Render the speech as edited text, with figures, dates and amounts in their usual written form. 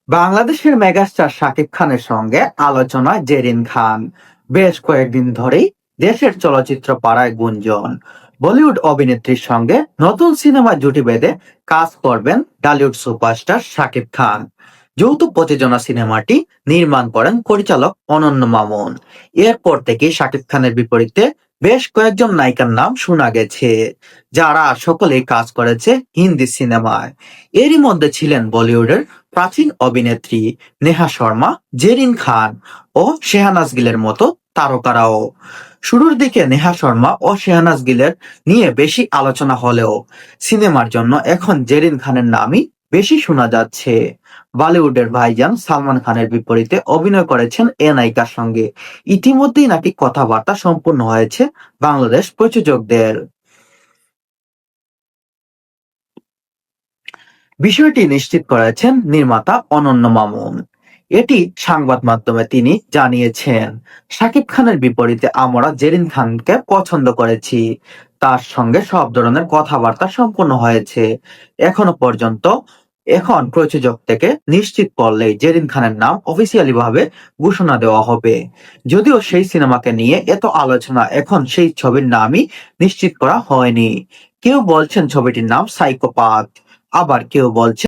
বাংলাদেশের মেগাস্টার শাকিব খানের সঙ্গে আলোচনায় জেরিন খান। বেশ কয়েকদিন ধরেই দেশের চলচ্চিত্র পাড়ায় গুঞ্জন, বলিউড অভিনেত্রীর সঙ্গে নতুন সিনেমা জুটি বেঁধে কাজ করবেন টলিউড সুপারস্টার শাকিব খান। যৌথ প্রযোজনা সিনেমাটি নির্মাণ করেন পরিচালক অনন্য মামুন। এরপর থেকে শাকিব খানের বিপরীতে বেশ কয়েকজন নায়িকার নাম শোনা গেছে, যারা সকলেই কাজ করেছে হিন্দি সিনেমায়। এরই মধ্যে ছিলেন বলিউডের প্রাচীন অভিনেত্রী নেহা শর্মা, জেরিন খান ও শেহনাজ গিলের মতো তারকারাও। শুরুর দিকে নেহা শর্মা ও শেহনাজ গিলের নিয়ে বেশি আলোচনা হলেও সিনেমার জন্য এখন জেরিন খানের নামই বেশি শোনা যাচ্ছে। বলিউডের ভাইজান সালমান খানের বিপরীতে অভিনয় করেছেন এ নায়িকার সঙ্গে ইতিমধ্যেই নাকি কথাবার্তা সম্পূর্ণ হয়েছে বাংলাদেশ প্রযোজকদের। বিষয়টি নিশ্চিত করেছেন নির্মাতা অনন্য মামুন। এটি সংবাদ মাধ্যমে তিনি জানিয়েছেন, শাকিব খানের বিপরীতে আমরা জেরিন খানকে পছন্দ করেছি। তার সঙ্গে সব ধরনের কথাবার্তা সম্পূর্ণ হয়েছে। এখনো পর্যন্ত এখন প্রযোজক থেকে নিশ্চিত করলেই জেরিন খানের নাম অফিসিয়ালি ভাবে ঘোষণা দেওয়া হবে। যদিও সেই সিনেমাকে নিয়ে এত আলোচনা, এখন সেই ছবির নামই নিশ্চিত করা হয়নি। কেউ বলছেন ছবিটির নাম সাইকোপাথ, আবার কেউ বলছেন